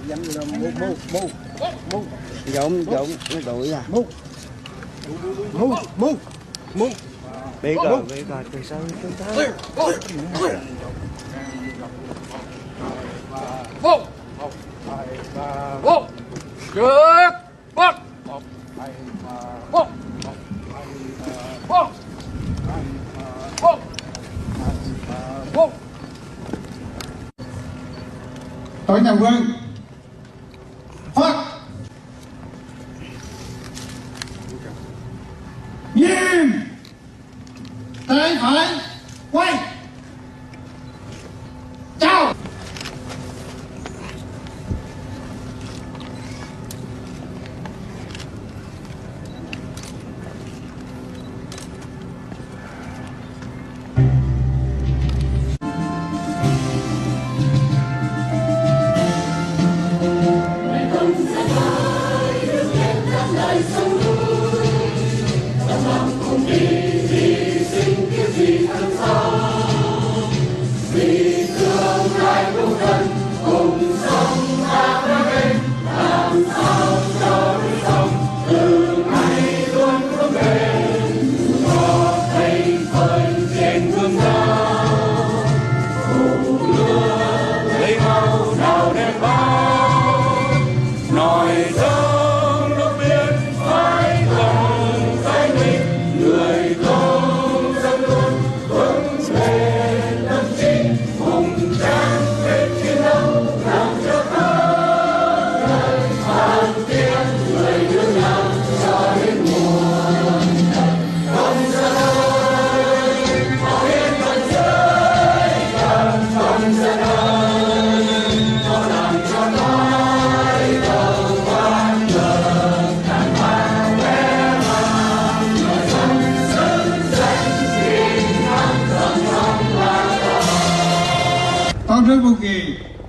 Dành rồi mu dọn nó đuổi à. Mu biết rồi từ sau chúng ta Đội nhà quân phát nghiêm, tay phải quay, chào.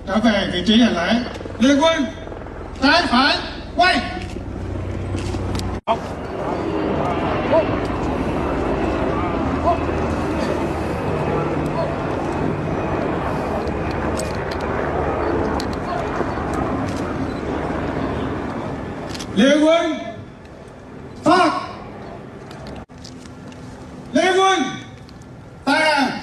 Trở về vị trí hành lễ. Liên quân trái phải quay. Liên quân phát. Liên quân tàng.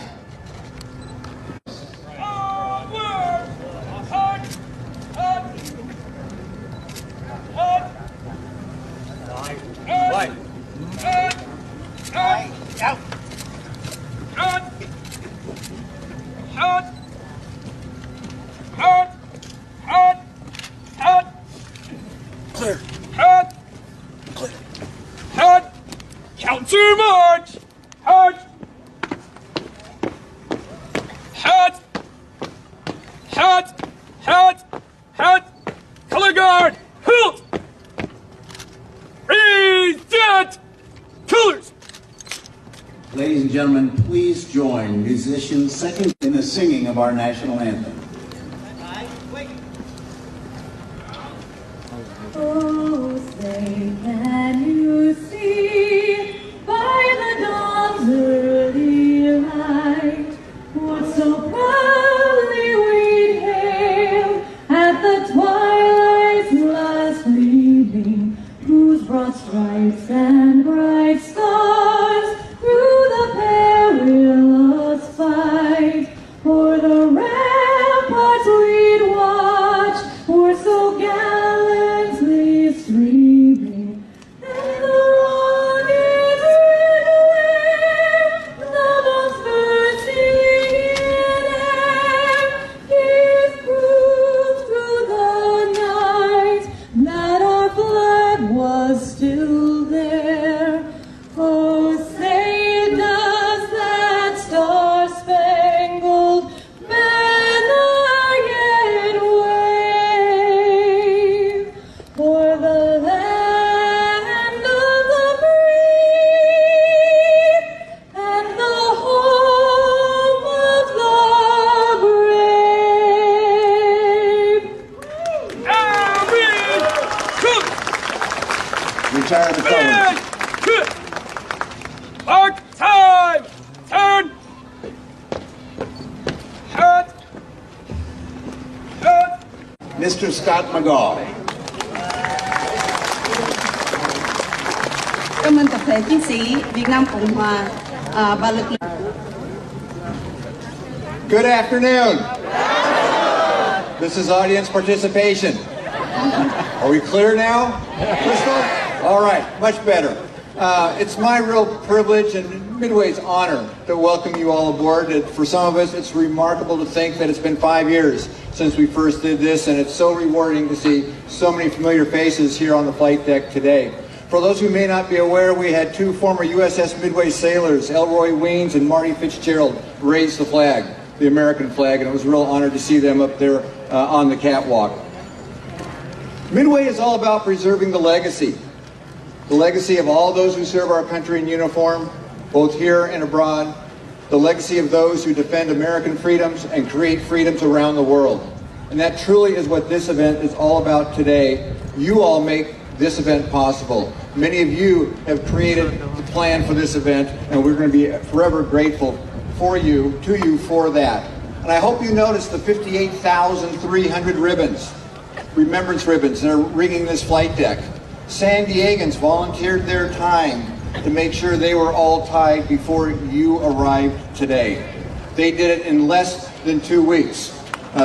Counter march! Head! Head! Head! Head! Head! Color guard! Hilt! Present! Colors! Ladies and gentlemen, please join musicians second in the singing of our national anthem. Oh, say can you see by the dawn's early light what so proudly we hailed at the twilight's last gleaming, whose broad stripes and bright stars through the perilous fight o'er the ramparts we'd watch were so gallantly streaming, and the rugged red wave, the most bursting in air, gave proof through the night that our flag was still there. Oh, say does that star-spangled banner yet wave o'er the land of the free and the home of the brave. Retire the colors. Mark time! Turn! Mr. Scott McGaw. Cảm ơn tập thể chiến sĩ Việt Nam Cộng Hòa và lực lượng. Good afternoon. This is audience participation. Are we clear now? Crystal? All right, much better. It's my real privilege and Midway's honor to welcome you all aboard. For some of us, it's remarkable to think that it's been 5 years since we first did this, and it's so rewarding to see so many familiar faces here on the flight deck today. For those who may not be aware, we had two former USS Midway sailors, Elroy Weens and Marty Fitzgerald, raise the flag, the American flag, and it was a real honor to see them up there on the catwalk. Midway is all about preserving the legacy of all those who serve our country in uniform, both here and abroad, the legacy of those who defend American freedoms and create freedoms around the world. And that truly is what this event is all about today. You all make this event possible. Many of you have created the plan for this event, and we're going to be forever grateful to you for that. And I hope you notice the 58,300 ribbons, remembrance ribbons that are ringing this flight deck. San Diegans volunteered their time to make sure they were all tied before you arrived today. They did it in less than 2 weeks,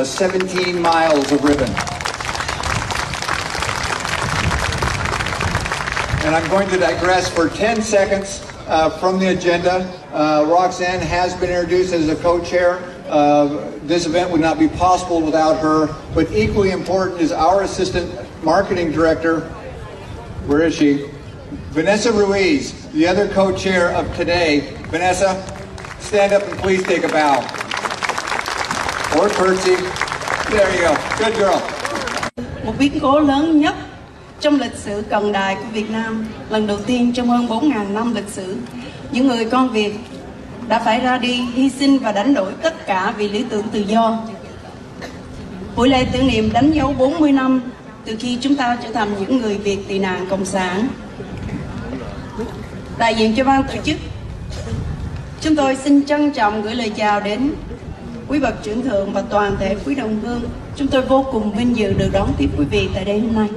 17 miles of ribbon. And I'm going to digress for 10 seconds from the agenda. Roxanne has been introduced as a co-chair. This event would not be possible without her, but equally important is our assistant marketing director. Where is she? Vanessa Ruiz, the other co-chair of today. Vanessa, stand up and please take a bow. Or curtsy. There you go. Good girl. Một biến cố lớn nhất trong lịch sử cận đại của Việt Nam, lần đầu tiên trong hơn 4.000 năm lịch sử. Những người con Việt đã phải ra đi, hy sinh và đánh đổi tất cả vì lý tưởng tự do. Buổi lễ tưởng niệm đánh dấu 40 năm từ khi chúng ta trở thành những người Việt tị nạn cộng sản. Đại diện cho ban tổ chức, chúng tôi xin trân trọng gửi lời chào đến quý bậc trưởng thượng và toàn thể quý đồng hương. Chúng tôi vô cùng vinh dự được đón tiếp quý vị tại đây hôm nay.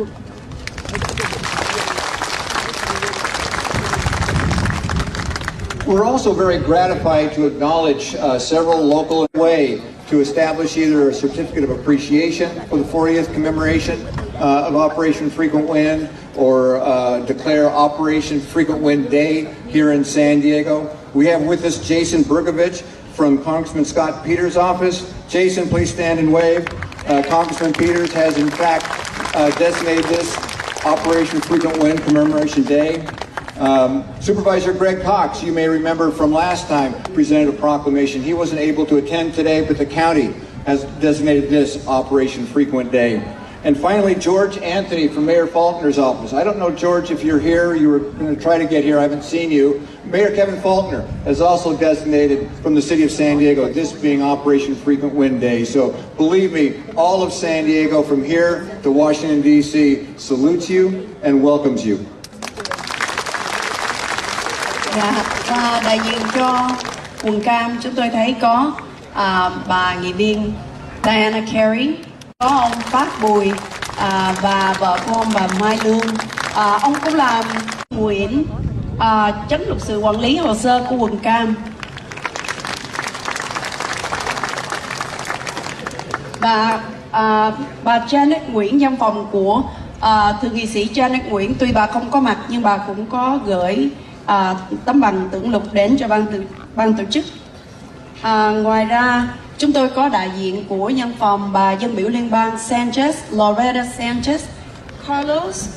We're also very gratified to acknowledge several local ways to establish either a certificate of appreciation for the 40th commemoration of Operation Frequent Wind, or declare Operation Frequent Wind Day here in San Diego. We have with us Jason Bergovich from Congressman Scott Peters' office. Jason, please stand and wave. Congressman Peters has in fact designated this Operation Frequent Wind Commemoration Day. Supervisor Greg Cox, you may remember from last time, presented a proclamation. He wasn't able to attend today, but the county has designated this Operation Frequent Day. And finally, George Anthony from Mayor Faulkner's office. I don't know, George, if you're here. You were going to try to get here. I haven't seen you. Mayor Kevin Faulkner has also designated from the city of San Diego this being Operation Frequent Wind Day. So believe me, all of San Diego from here to Washington, D.C. salutes you and welcomes you. Và đại diện cho quần cam, chúng tôi thấy có bà nghị viên Diana Carey, có ông Phát Bùi và vợ của ông bà Mai Lương. Ông cũng là Nguyễn chánh luật sự quản lý hồ sơ của quần cam. Và bà Janet Nguyễn, văn phòng của thượng nghị sĩ Janet Nguyễn, tuy bà không có mặt nhưng bà cũng có gửi tấm bằng tưởng lục đến cho ban tổ chức. Ngoài ra chúng tôi có đại diện của văn phòng bà dân biểu liên bang Sanchez, Loretta Sanchez, Carlos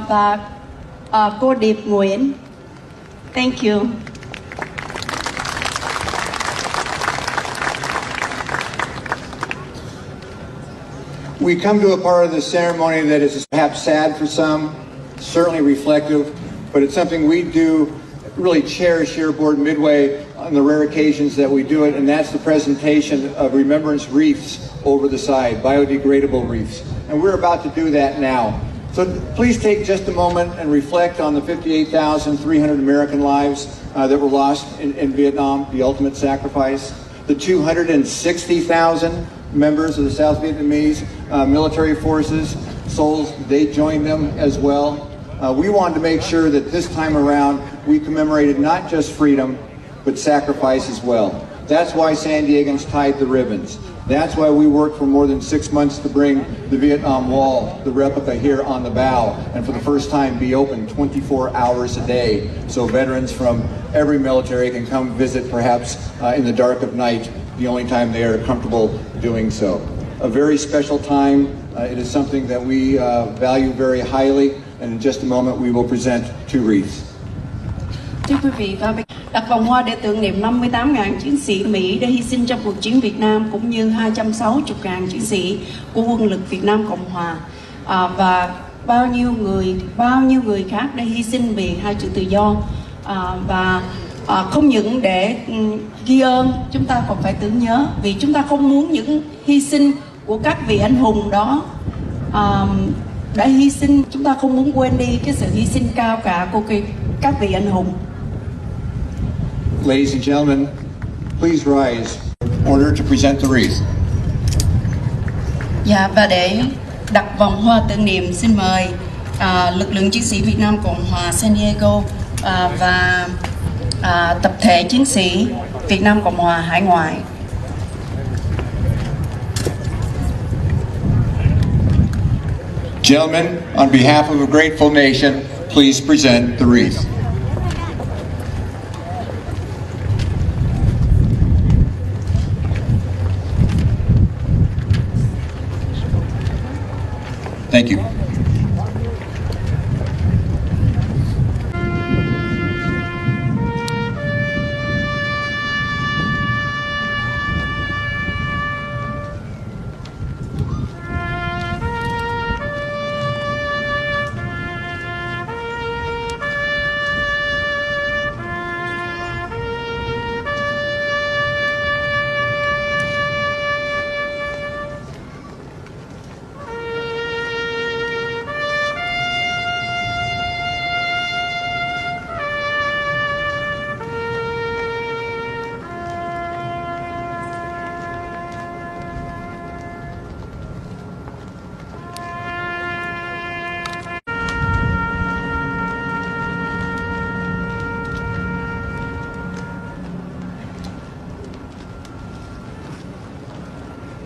và cô Điệp Nguyễn. Thank you. We come to a part of the ceremony that is perhaps sad for some, certainly reflective, but it's something we do really cherish here aboard Midway on the rare occasions that we do it, and that's the presentation of remembrance wreaths over the side, biodegradable wreaths. And we're about to do that now. So please take just a moment and reflect on the 58,300 American lives that were lost in Vietnam, the ultimate sacrifice, the 260,000 members of the South Vietnamese military forces, souls, they joined them as well. We wanted to make sure that this time around we commemorated not just freedom, but sacrifice as well. That's why San Diegans tied the ribbons. That's why we worked for more than 6 months to bring the Vietnam Wall, the replica, here on the bow, and for the first time be open 24 hours a day, so veterans from every military can come visit, perhaps in the dark of night, the only time they are comfortable doing so. A very special time. It is something that we value very highly, and in just a moment we will present 2 wreaths. Thưa quý vị, và đặt vòng hoa để tưởng niệm 58.000 chiến sĩ Mỹ đã hy sinh trong cuộc chiến Việt Nam, cũng như 260.000 chiến sĩ của quân lực Việt Nam Cộng Hòa, và bao nhiêu người khác đã hy sinh vì hai chữ tự do. Và không những để ghi ơn, chúng ta còn phải tưởng nhớ, vì chúng ta không muốn những hy sinh của các vị anh hùng đó đã hy sinh, chúng ta không muốn quên đi cái sự hy sinh cao cả của các vị anh hùng. Ladies and gentlemen, please rise in order to present the wreath. Dạ, và để đặt vòng hoa tưởng niệm, xin mời lực lượng chiến sĩ Việt Nam Cộng hòa San Diego và tập thể chiến sĩ Việt Nam Cộng hòa hải ngoại. Gentlemen, on behalf of a grateful nation, please present the wreath. Thank you.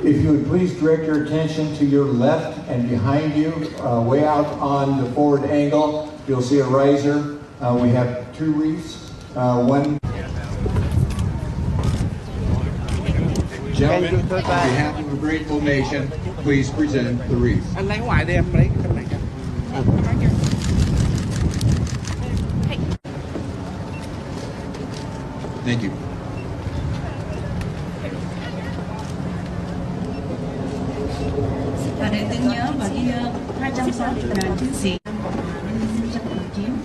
If you would please direct your attention to your left and behind you, way out on the forward angle, you'll see a riser. We have 2 wreaths. One. Gentlemen, on behalf of a grateful nation, please present the wreath. Anh lấy ngoài đi, em lấy cái này. Thank you. Và để tưởng nhớ và ghi ơn 260.000 chiến sĩ trong cuộc chiến,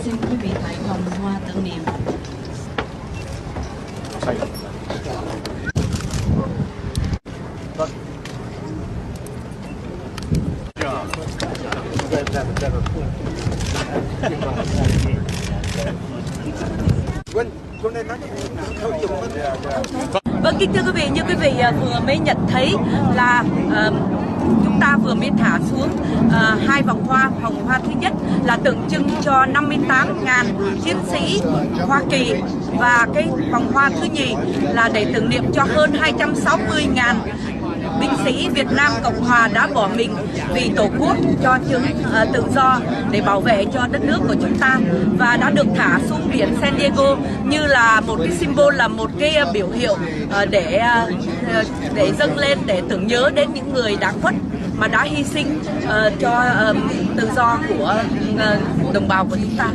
xin quý vị thảy vòng hoa tưởng niệm. Vâng, kính thưa quý vị, như quý vị vừa mới nhận thấy là chúng ta vừa mới thả xuống 2 vòng hoa. Vòng hoa thứ nhất là tượng trưng cho 58.000 chiến sĩ Hoa Kỳ, và cái vòng hoa thứ nhì là để tưởng niệm cho hơn 260.000 binh sĩ Việt Nam Cộng Hòa đã bỏ mình vì Tổ quốc, cho chứng tự do để bảo vệ cho đất nước của chúng ta, và đã được thả xuống biển San Diego như là một cái symbol, là một cái biểu hiệu để dâng lên, để tưởng nhớ đến những người đã khuất mà đã hy sinh cho tự do của đồng bào của chúng ta.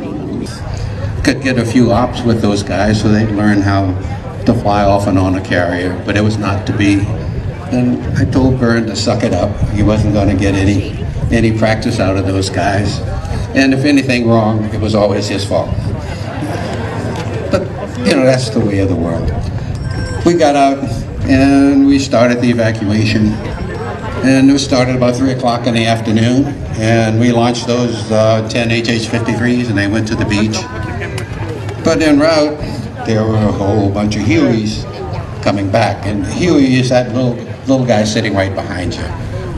Could get a few ops with those guys so they'd learn how to fly off and on a carrier, but it was not to be. And I told Byrne to suck it up. He wasn't going to get any practice out of those guys. And if anything wrong, it was always his fault. But, you know, that's the way of the world. We got out and we started the evacuation. And it started about 3 o'clock in the afternoon. And we launched those 10 HH-53s and they went to the beach. But en route, there were a whole bunch of Hueys coming back. And Huey is that little guy sitting right behind you.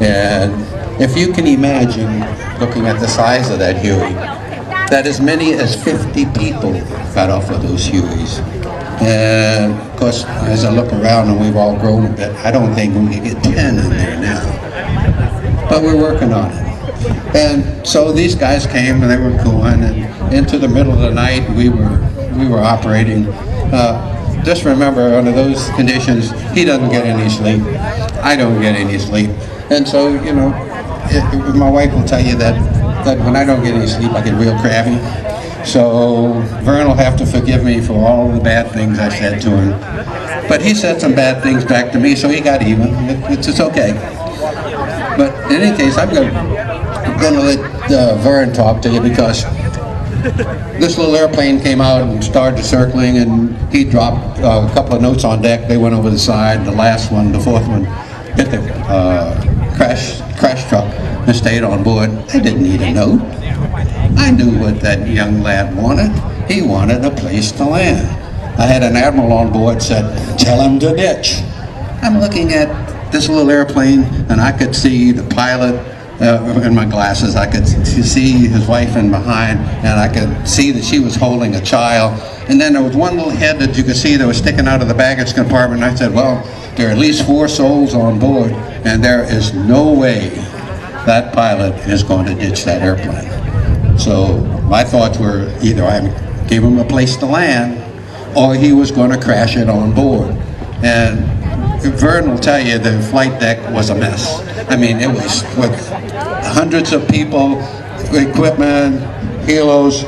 And if you can imagine, looking at the size of that Huey, that as many as 50 people got off of those Hueys. And of course, as I look around and we've all grown a bit, I don't think we can get 10 in there now. But we're working on it. And so these guys came and they were going, and into the middle of the night we were operating. Just remember, under those conditions, he doesn't get any sleep. I don't get any sleep. And so, you know, my wife will tell you that when I don't get any sleep, I get real crabby. So Vern will have to forgive me for all the bad things I said to him. But he said some bad things back to me, so he got even. It's okay. But in any case, I'm going to let Vern talk to you, because this little airplane came out and started circling, and he dropped a couple of notes on deck. They went over the side. The last one, the fourth one, hit the crash truck and stayed on board. I didn't need a note. I knew what that young lad wanted. He wanted a place to land. I had an admiral on board said, "Tell him to ditch." I'm looking at this little airplane, and I could see the pilot in my glasses. I could see his wife in behind, and I could see that she was holding a child. And then there was one little head that you could see that was sticking out of the baggage compartment. And I said, well, there are at least 4 souls on board, and there is no way that pilot is going to ditch that airplane. So my thoughts were either I gave him a place to land, or he was going to crash it on board. And Vern will tell you the flight deck was a mess. I mean, it was with hundreds of people, equipment, helos,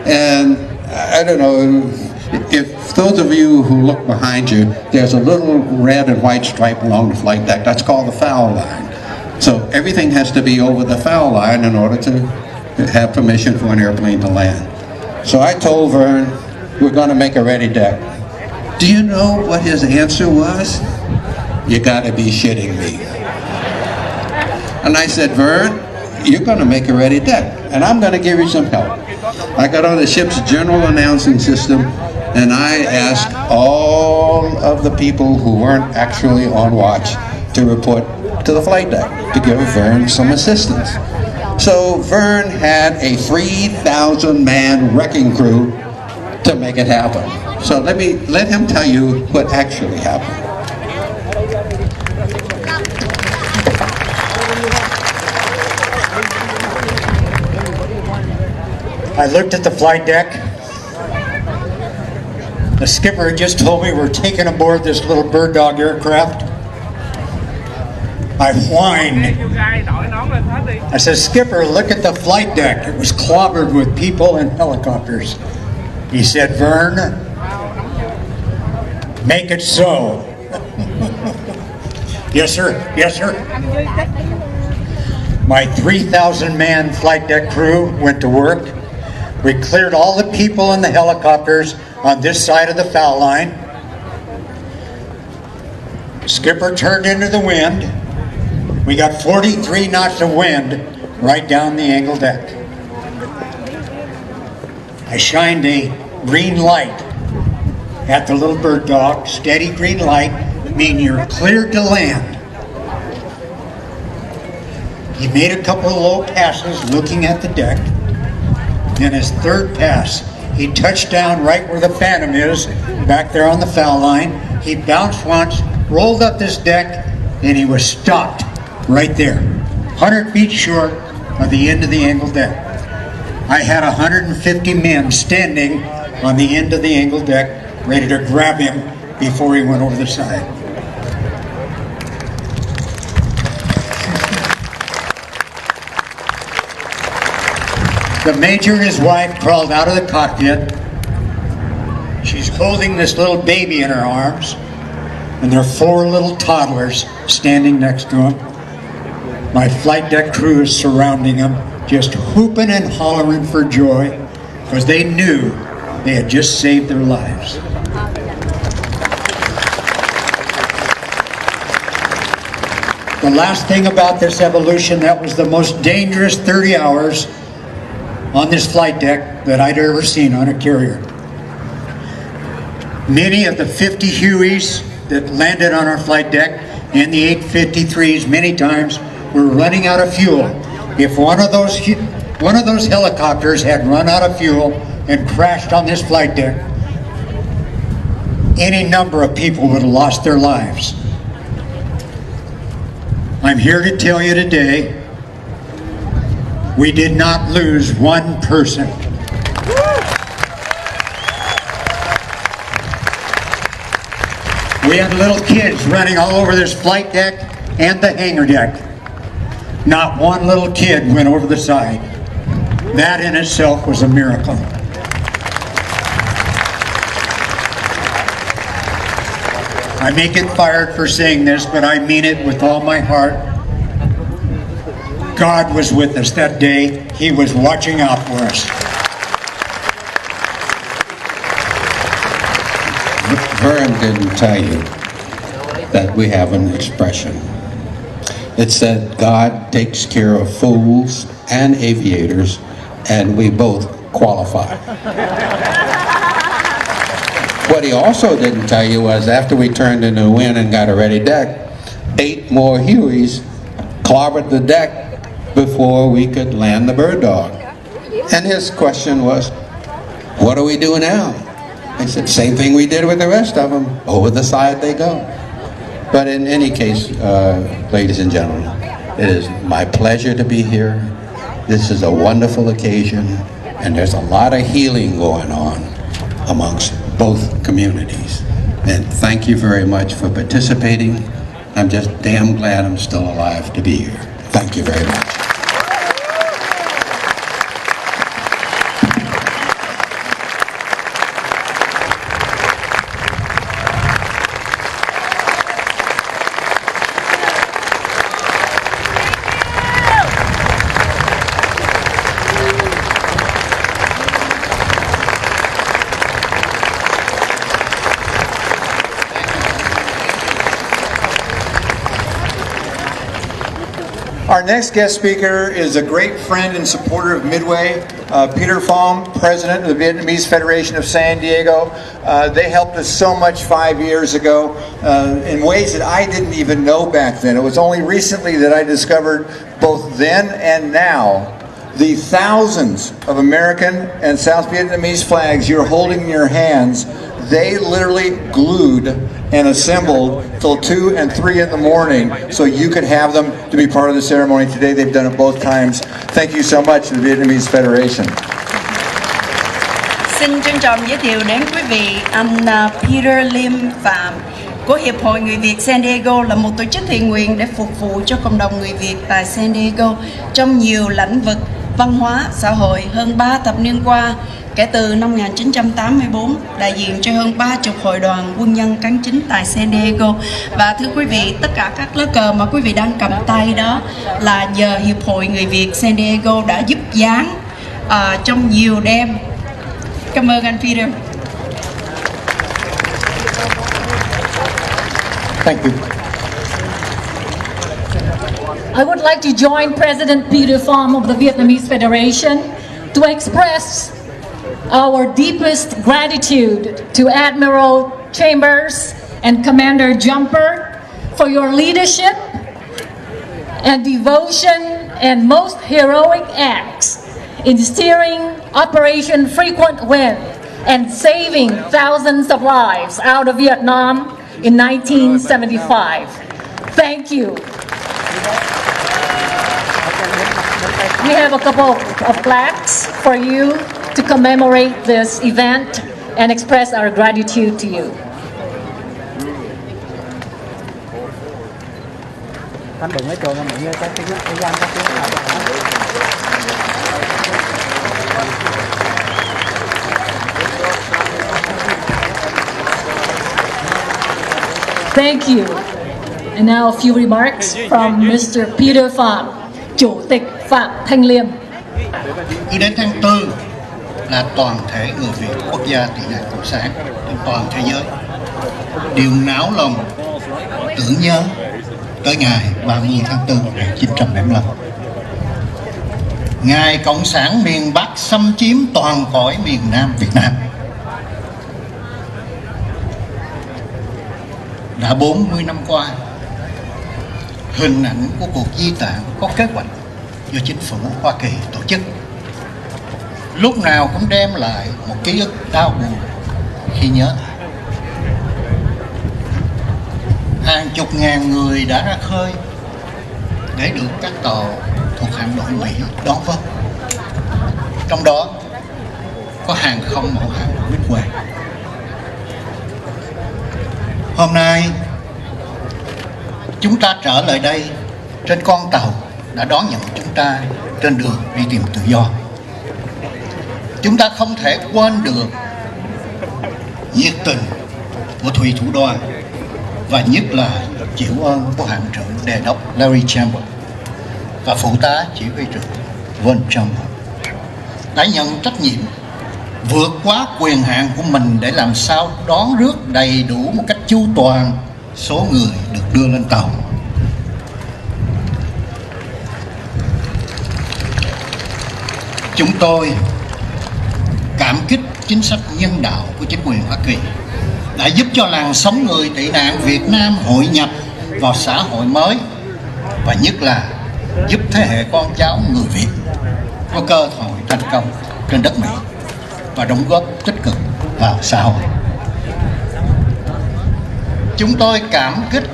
and I don't know, if those of you who look behind you, there's a little red and white stripe along the flight deck. That's called the foul line. So everything has to be over the foul line in order to have permission for an airplane to land. So I told Vern, we're going to make a ready deck. Do you know what his answer was? You gotta be shitting me. And I said, Vern, you're gonna make a ready deck, and I'm gonna give you some help. I got on the ship's general announcing system, and I asked all of the people who weren't actually on watch to report to the flight deck to give Vern some assistance. So Vern had a 3,000-man wrecking crew to make it happen. So let him tell you what actually happened. I looked at the flight deck. The skipper just told me we're taking aboard this little bird dog aircraft. I whined. I said, Skipper, look at the flight deck. It was clobbered with people and helicopters. He said, Vern, make it so. Yes, sir. Yes, sir. My 3,000-man flight deck crew went to work. We cleared all the people and the helicopters on this side of the foul line. Skipper turned into the wind. We got 43 knots of wind right down the angle deck. I shined a green light at the little bird dog. Steady green light, meaning you're cleared to land. He made a couple of low passes looking at the deck. Then his third pass, he touched down right where the Phantom is, back there on the foul line. He bounced once, rolled up this deck, and he was stopped right there, 100 feet short of the end of the angle deck. I had 150 men standing on the end of the angle deck, ready to grab him before he went over the side. The major and his wife crawled out of the cockpit. She's holding this little baby in her arms, and there are 4 little toddlers standing next to him. My flight deck crew is surrounding him, just whooping and hollering for joy, because they knew they had just saved their lives. The last thing about this evolution, that was the most dangerous 30 hours on this flight deck that I'd ever seen on a carrier. Many of the 50 Hueys that landed on our flight deck and the 853s many times were running out of fuel. If one of those helicopters had run out of fuel and crashed on this flight deck, any number of people would have lost their lives. I'm here to tell you today, we did not lose one person. We had little kids running all over this flight deck and the hangar deck. Not one little kid went over the side. That in itself was a miracle. I may get fired for saying this, but I mean it with all my heart. God was with us that day. He was watching out for us. Vern didn't tell you that we have an expression. It said, God takes care of fools and aviators, and we both qualify. What he also didn't tell you was after we turned into the wind and got a ready deck, 8 more Hueys clobbered the deck before we could land the bird dog. And his question was, what do we do now? I said, same thing we did with the rest of them. Over the side they go. But in any case, ladies and gentlemen, it is my pleasure to be here. This is a wonderful occasion, and there's a lot of healing going on amongst both communities. And thank you very much for participating. I'm just damn glad I'm still alive to be here. Thank you very much. Our next guest speaker is a great friend and supporter of Midway, Peter Pham, president of the Vietnamese Federation of San Diego. They helped us so much 5 years ago in ways that I didn't even know back then. It was only recently that I discovered both then and now the thousands of American and South Vietnamese flags you're holding in your hands. They literally glued and assembled till 2 and 3 in the morning so you could have them to be part of the ceremony today. They've done it both times. Thank you so much to the Vietnamese Federation. Xin trân trọng giới thiệu đến quý vị anh Peter Lim Pham của Hiệp hội Người Việt San Diego, là một tổ chức thiện nguyện để phục vụ cho cộng đồng người Việt tại San Diego trong nhiều lĩnh vực văn hóa, xã hội. Hơn 3 thập niên qua, kể từ năm 1984, đại diện cho hơn 30 hội đoàn quân nhân cán chính tại San Diego. Và thưa quý vị, tất cả các lá cờ mà quý vị đang cầm tay đó là nhờ Hiệp hội Người Việt San Diego đã giúp dáng trong nhiều đêm. Cảm ơn anh Peter. Thank you. I would like to join President Peter Pham of the Vietnamese Federation to express our deepest gratitude to Admiral Chambers and Commander Jumper for your leadership and devotion and most heroic acts in steering Operation Frequent Wind and saving thousands of lives out of Vietnam in 1975. Thank you. We have a couple of plaques for you to commemorate this event and express our gratitude to you. Thank you. And now a few remarks from Mr. Peter Pham, Chủ tịch Phạm Thanh Liêm. Khi đến tháng 4 là toàn thể người Việt, quốc gia tị nạn cộng sản trên toàn thế giới đều náo lòng tưởng nhớ tới ngày 30 tháng 4 năm 1975. Ngày Cộng sản miền Bắc xâm chiếm toàn cõi miền Nam Việt Nam. Đã 40 năm qua, hình ảnh của cuộc di tản có kế hoạch do chính phủ Hoa Kỳ tổ chức, lúc nào cũng đem lại một ký ức đau buồn khi nhớ. Hàng chục ngàn người đã ra khơi để được các tàu thuộc hạm đội Mỹ đón vớt. Trong đó có hàng không mẫu hạm Midway. Hôm nay chúng ta trở lại đây trên con tàu đã đón nhận chúng ta trên đường đi tìm tự do. Chúng ta không thể quên được nhiệt tình của thủy thủ đoàn và nhất là chịu ơn của hạm trưởng đề đốc Larry Chambers và phụ tá chỉ huy trưởng Von Chambers đã nhận trách nhiệm vượt quá quyền hạn của mình để làm sao đón rước đầy đủ một cách chu toàn số người được đưa lên tàu. Chúng tôi cảm kích chính sách nhân đạo của chính quyền Hoa Kỳ đã giúp cho làn sóng người tị nạn Việt Nam hội nhập vào xã hội mới và nhất là giúp thế hệ con cháu người Việt có cơ hội thành công trên đất Mỹ và đóng góp tích cực vào xã hội. Chúng tôi cảm kích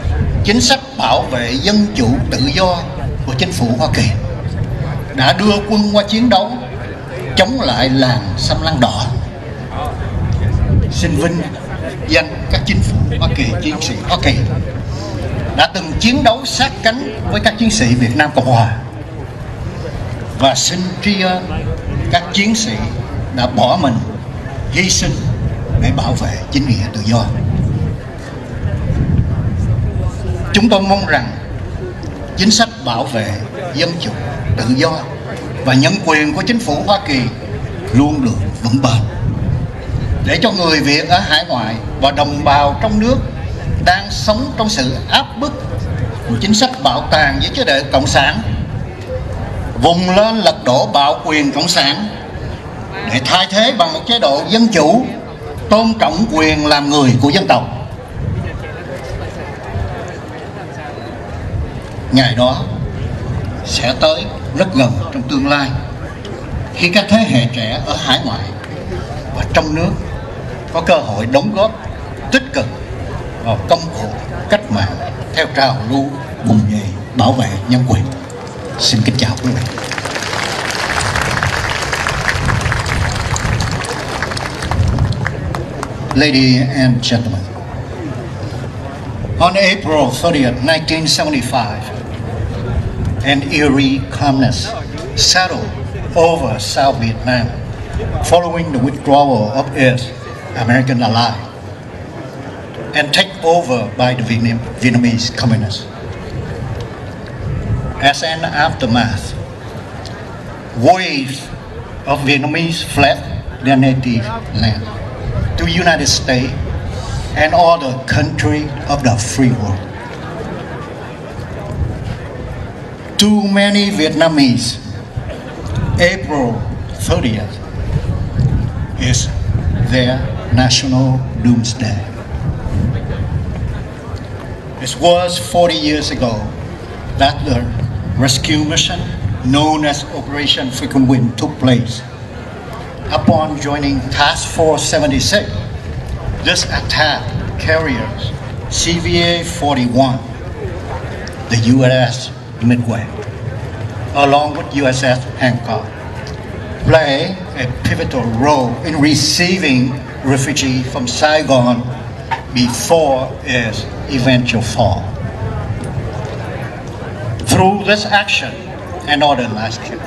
chính sách bảo vệ dân chủ tự do của chính phủ Hoa Kỳ đã đưa quân qua chiến đấu chống lại làn xâm lăng đỏ. Xin vinh danh các chính phủ Hoa Kỳ, chiến sĩ Hoa Kỳ đã từng chiến đấu sát cánh với các chiến sĩ Việt Nam Cộng Hòa, và xin tri ân các chiến sĩ đã bỏ mình hy sinh để bảo vệ chính nghĩa tự do. Chúng tôi mong rằng chính sách bảo vệ dân chủ, tự do và nhân quyền của chính phủ Hoa Kỳ luôn được vững bền, để cho người Việt ở hải ngoại và đồng bào trong nước đang sống trong sự áp bức của chính sách bảo tàng với chế độ cộng sản vùng lên lật đổ bạo quyền cộng sản để thay thế bằng một chế độ dân chủ tôn trọng quyền làm người của dân tộc. Ngày đó sẽ tới rất gần trong tương lai, khi các thế hệ trẻ ở hải ngoại và trong nước có cơ hội đóng góp tích cực vào công cuộc cách mạng theo trào lưu bùng dậy bảo vệ nhân quyền. Xin kính chào quý vị. Ladies and gentlemen, on April 30th, 1975, an eerie calmness settled over South Vietnam following the withdrawal of its American ally and taken over by the Vietnamese communists. As an aftermath, waves of Vietnamese fled their native land to the United States and other countries of the free world. To many Vietnamese, April 30th is their national doomsday. It was 40 years ago that the rescue mission known as Operation Frequent Wind took place. Upon joining Task Force 76, this attack carriers CVA-41, the USS Midway, along with USS Hancock, play a pivotal role in receiving refugees from Saigon before its eventual fall. Through this action and other last year,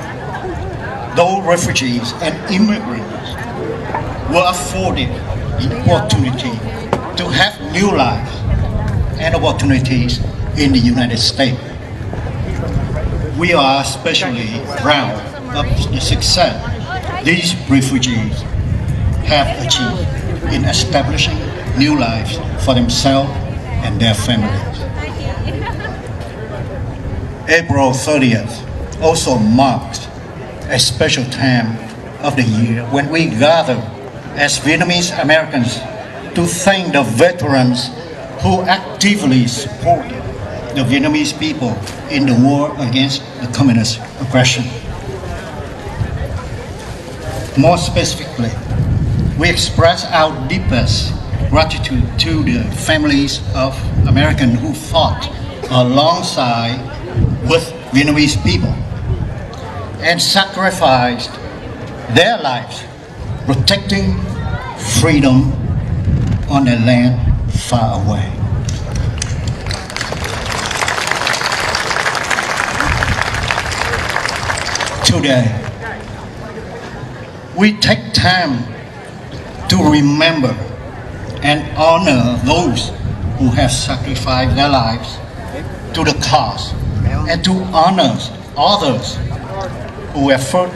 those refugees and immigrants were afforded the opportunity to have new lives and opportunities in the United States. We are especially proud of the success these refugees have achieved in establishing new lives for themselves and their families. April 30th also marks a special time of the year when we gather as Vietnamese Americans to thank the veterans who actively supported the Vietnamese people in the war against the communist aggression. More specifically, we express our deepest gratitude to the families of Americans who fought alongside with Vietnamese people and sacrificed their lives protecting freedom on a land far away. Today, we take time to remember and honor those who have sacrificed their lives to the cause, and to honor others whose effort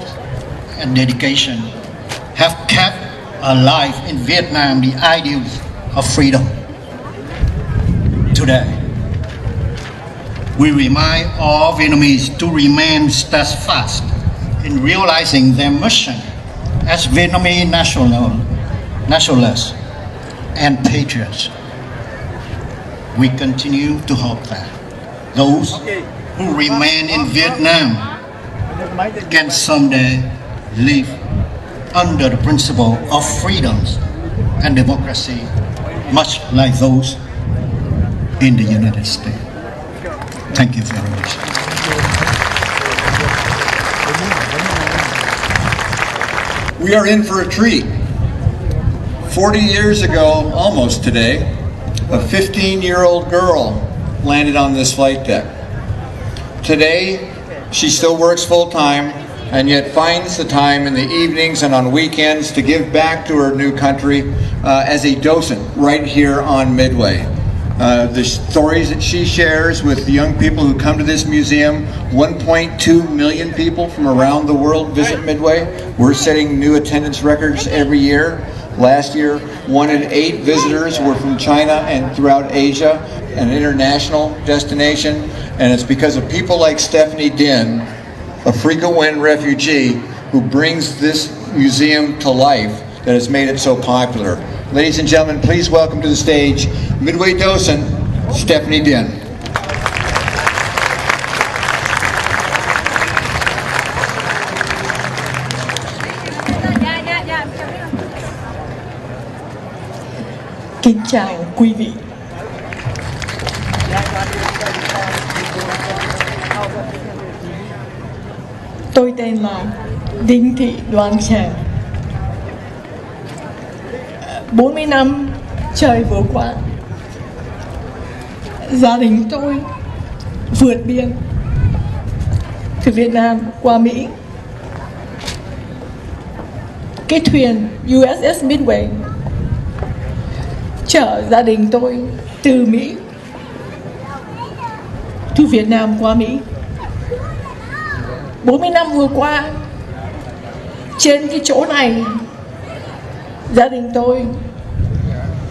and dedication have kept alive in Vietnam the ideals of freedom. Today, we remind all Vietnamese to remain steadfast in realizing their mission as Vietnamese nationalists and patriots. We continue to hope that those who remain in Vietnam can someday live under the principle of freedoms and democracy, much like those in the United States. Thank you very much. We are in for a treat. 40 years ago, almost today, a 15-year-old girl landed on this flight deck. Today, she still works full-time and yet finds the time in the evenings and on weekends to give back to her new country as a docent right here on Midway. The stories that she shares with the young people who come to this museum, 1.2 million people from around the world visit Midway. We're setting new attendance records every year. Last year, 1 in 8 visitors were from China and throughout Asia, an international destination. And it's because of people like Stephanie Dinh, a frequent refugee, who brings this museum to life that has made it so popular. Ladies and gentlemen, please welcome to the stage Midway docent Stephanie Dinh. Kính chào quý vị. Tôi tên là Đinh Thị Đoan Trang. 40 năm trời vừa qua, gia đình tôi vượt biên từ Việt Nam qua Mỹ. Cái thuyền Uss Midway chở gia đình tôi từ Mỹ, từ Việt Nam qua Mỹ. 40 năm vừa qua, trên cái chỗ này, gia đình tôi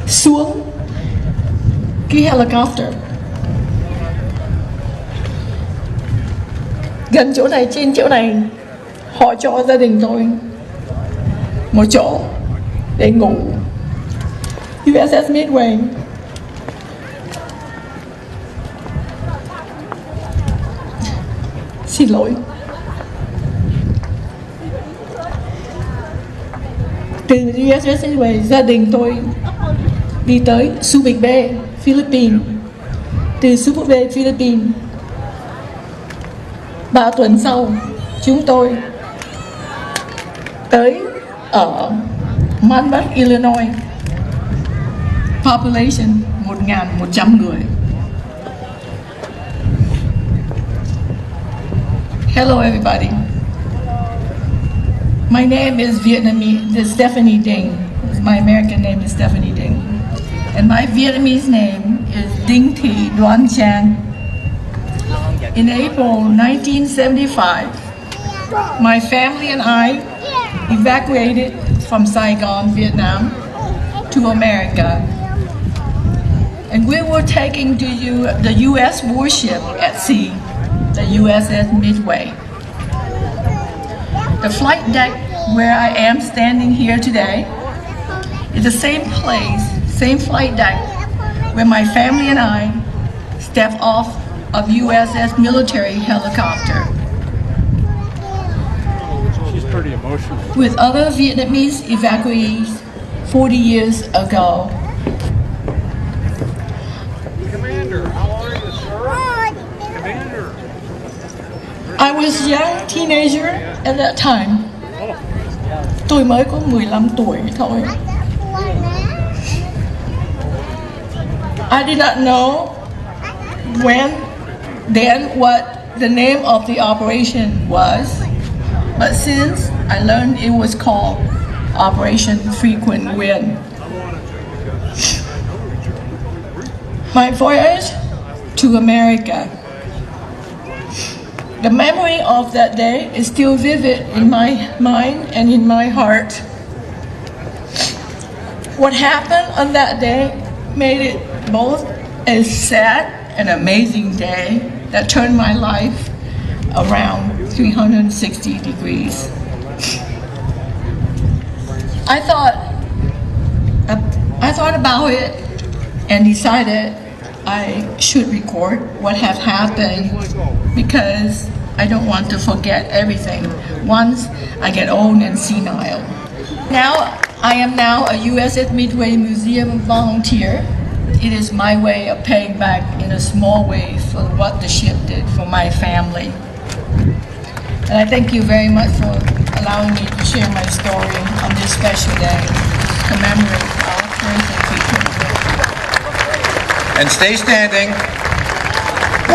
xuống cái helicopter gần chỗ này, trên chỗ này họ cho gia đình tôi một chỗ để ngủ. USS Midway xin lỗi. Từ USS Midway, gia đình tôi đi tới Subic Bay, Philippines. Từ Subic Bay, Philippines, 3 tuần sau, chúng tôi tới ở Monmouth, Illinois. Population 1.100 người. Hello everybody. My name is Stephanie Dinh. My American name is Stephanie Dinh. And my Vietnamese name is Đinh Thị Đoan Trang. In April 1975, my family and I evacuated from Saigon, Vietnam, to America. And we were taken to the U.S. warship at sea, the USS Midway. The flight deck where I am standing here today is the same place, same flight deck where my family and I stepped off of USS military helicopter. She's pretty emotional. With other Vietnamese evacuees 40 years ago. Commander, how are you, sir? Commander. I was a young teenager at that time. Tôi mới có 15 tuổi thôi. I did not know then what the name of the operation was, but since I learned it was called Operation FREEVN. My voyage to America. The memory of that day is still vivid in my mind and in my heart. What happened on that day made it both a sad and amazing day that turned my life around 360 degrees. I thought about it and decided I should record what have happened because I don't want to forget everything once I get old and senile. I am now a USS Midway Museum volunteer. It is my way of paying back in a small way for what the ship did for my family. And I thank you very much for allowing me to share my story on this special day to commemorate our first and future. And stay standing.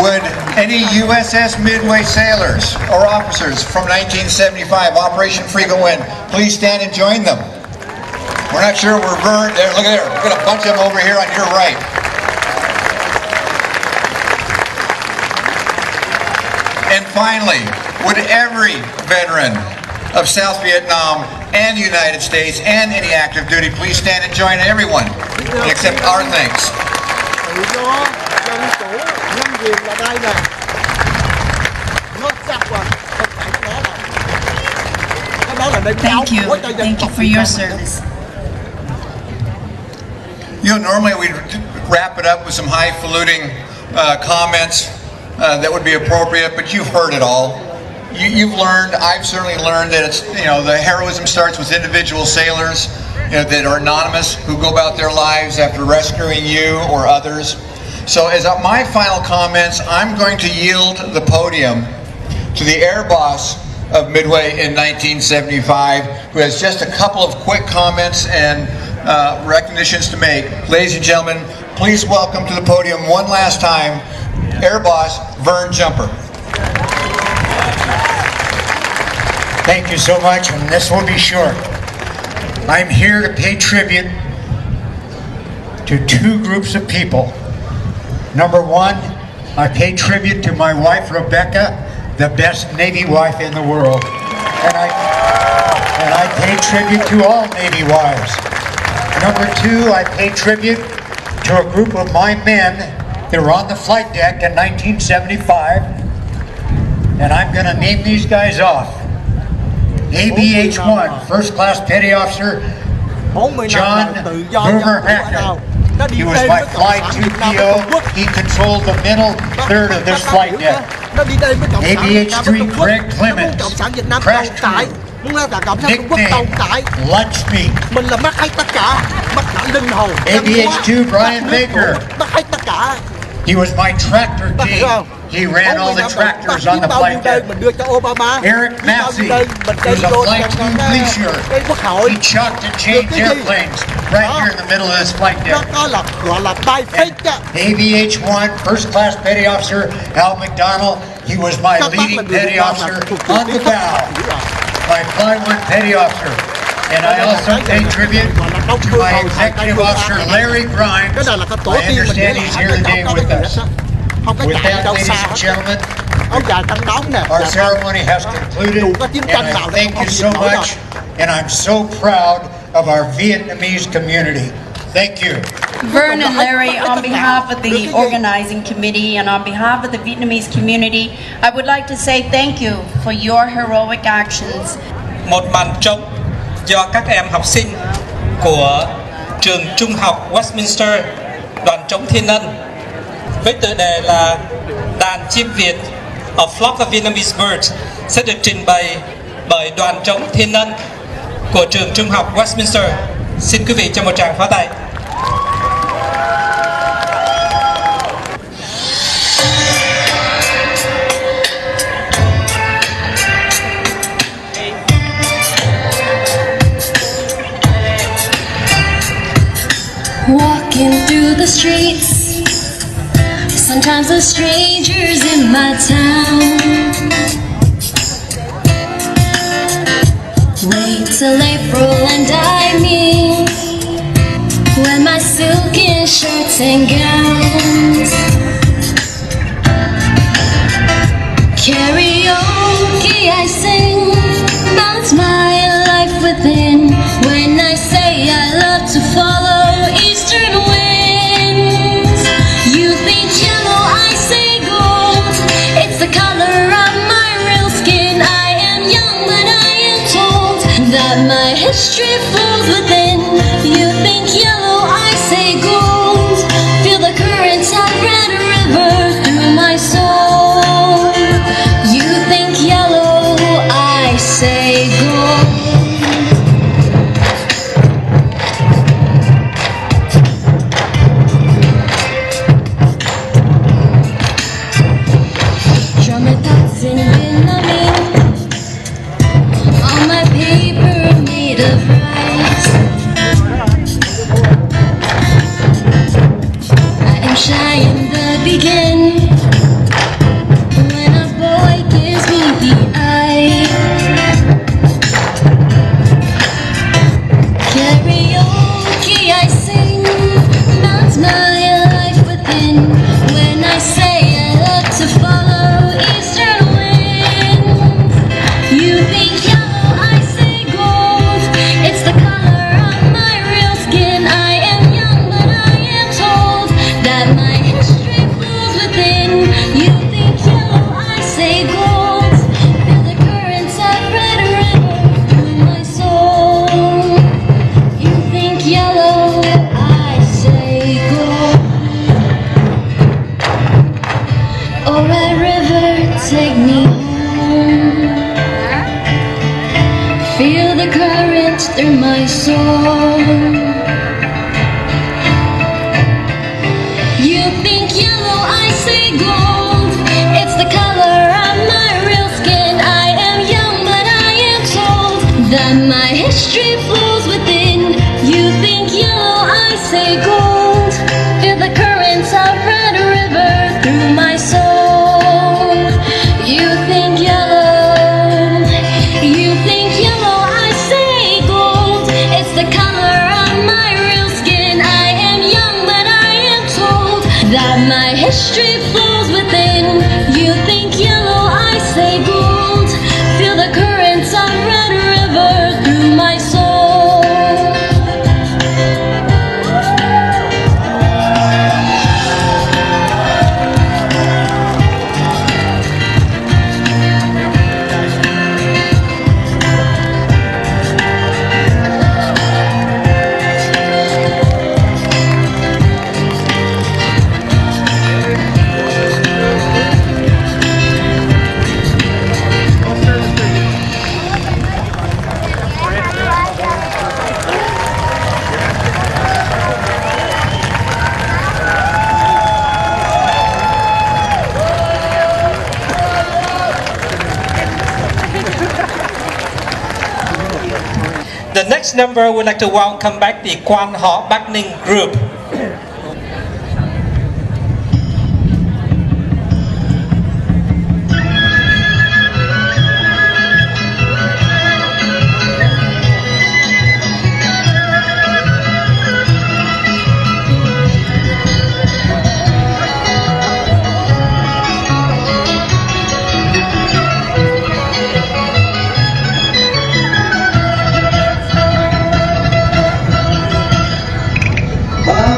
Would any USS Midway sailors or officers from 1975, Operation FREEVN, please stand and join them? We're not sure we're burned. There, look at there. We've got a bunch of them over here on your right. And finally, would every veteran of South Vietnam and the United States and any active duty please stand and join everyone and accept our thanks. Thank you for your service. You know, normally we'd wrap it up with some highfalutin comments that would be appropriate, but you've heard it all. You've learned, I've certainly learned that it's, you know, the heroism starts with individual sailors, you know, that are anonymous, who go about their lives after rescuing you or others. So as my final comments, I'm going to yield the podium to the air boss of Midway in 1975, who has just a couple of quick comments and recognitions to make. Ladies and gentlemen, please welcome to the podium one last time, Air Boss Vern Jumper. Thank you so much, and this will be short. I'm here to pay tribute to two groups of people. Number one, I pay tribute to my wife, Rebecca, the best Navy wife in the world. And I pay tribute to all Navy wives. Number two, I pay tribute to a group of my men that were on the flight deck in 1975. And I'm going to name these guys off. ABH-1, First Class Petty Officer John Boomer Hackett. He was my Flight 2PO. He controlled the middle third of this flight deck. ABH-3 Greg Clemens, Crash Crew. Nickname Lunch Meat. ABH-2 Brian Baker. He was my tractor king. He ran all the tractors on the flight deck. Eric Massey was a Flight 2 Glacier. He chopped and changed airplanes right here in the middle of this flight deck. ABH-1 First Class Petty Officer Al McDonald. He was my leading petty officer on the bow. My plywood petty officer. And I also pay tribute to my executive officer Larry Grimes. I understand he's here today with us. With that, ladies and gentlemen, our ceremony has concluded, and I thank you so much, and I'm so proud of our Vietnamese community. Thank you. Vern and Larry, on behalf of the organizing committee and on behalf of the Vietnamese community, I would like to say thank you for your heroic actions. Một màn trống do các em học sinh của trường trung học Westminster, đoàn trống Thiên Ân với tựa đề là Đàn chim Việt, A Flock of Vietnamese Birds, sẽ được trình bày bởi đoàn trống Thiên Ân của trường trung học Westminster. Xin quý vị cho một tràng pháo tay. Walking through the streets, sometimes with strangers in my town. Wait till April and I meet, wear my silken shirts and gowns. Karaoke I sing, bounce my life within. When I say I love to follow eastern winds, you think yellow, I say gold. It's the color of my real skin. I am young, but I am told that my history flows within. You think yellow, I say gold. Feel the currents of red river through my soul. You think yellow, I say gold. In Vietnamese, on my paper made of rice, I am shy in the begin, when a boy gives me the eye. Karaoke I sing, bounce my life within. When I say I love to follow eastern winds, you think yellow, I say gold. It's the color of my real skin. I am young, but I am told that my history flows within. You think yellow, I say gold. Feel the currents of red river through my soul. You think yellow, I say gold. Oh, red river, take me home. Feel the current through my soul. You think yellow, I say gold. It's the color of my real skin. I am young, but I am told that my history flows within. You think yellow, I say gold. Feel the currents of red river through my soul. You think yellow, I say gold. It's the color of my real skin. I am young, but I am told that my history flows within. You think yellow, I say gold. Feel the currents of red river through my soul. The next number, we'd like to welcome back the Quan Họ Bắc Ninh group. Bye.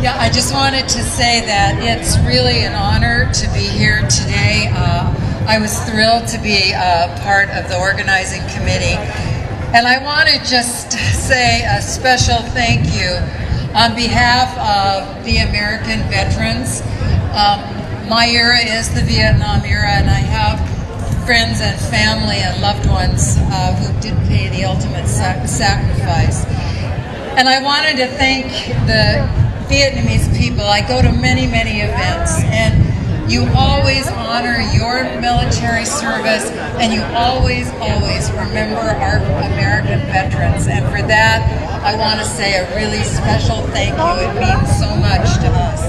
Yeah, I just wanted to say that it's really an honor to be here today. I was thrilled to be part of the organizing committee. And I want to just say a special thank you on behalf of the American veterans. My era is the Vietnam era, and I have friends and family and loved ones who did pay the ultimate sacrifice. And I wanted to thank the Vietnamese people. I go to many, many events, and you always honor your military service, and you always, always remember our American veterans. And for that, I want to say a really special thank you. It means so much to us.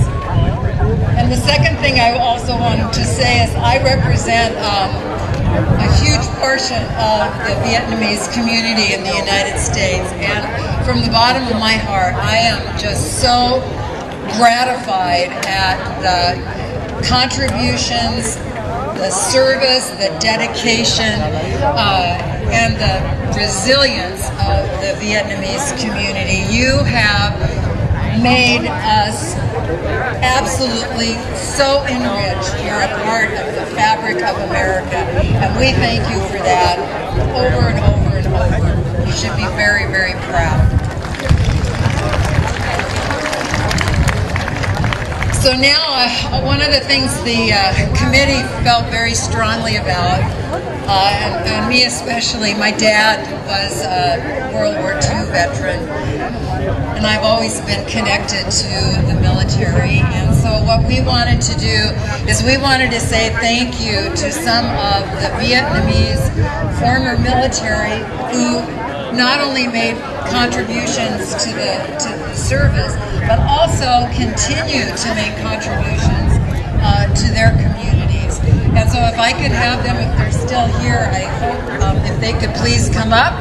And the second thing I also wanted to say is I represent a huge portion of the Vietnamese community in the United States. And from the bottom of my heart, I am just so gratified at the contributions, the service, the dedication, and the resilience of the Vietnamese community. You have made us absolutely so enriched. You're a part of the fabric of America, and we thank you for that over and over and over. You should be very, very proud. So now, one of the things the committee felt very strongly about, and me especially, my dad was a World War II veteran, and I've always been connected to the military. And so what we wanted to do is we wanted to say thank you to some of the Vietnamese former military who not only made contributions to the service, but also continue to make contributions to their communities. And so if I could have them, if they're still here, I hope if they could please come up.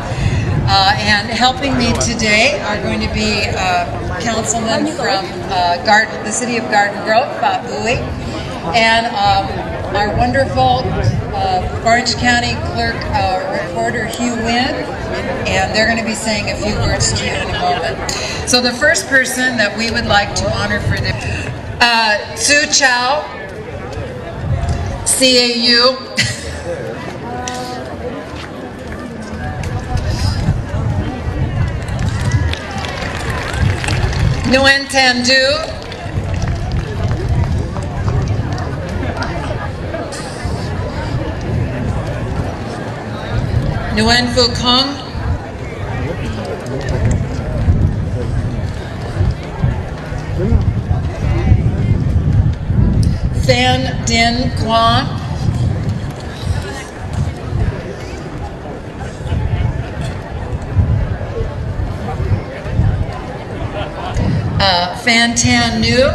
And helping me today are going to be councilmen from the city of Garden Grove, Pha Bui, and our wonderful Orange County Clerk Recorder Hugh Wynn, and they're going to be saying a few words to you in a moment. So the first person that we would like to honor for this, Su Chow, CAU. Nguyen Tan Du, Nguyen Phu Kong, Phan Din Quan, Phan Tan Nu,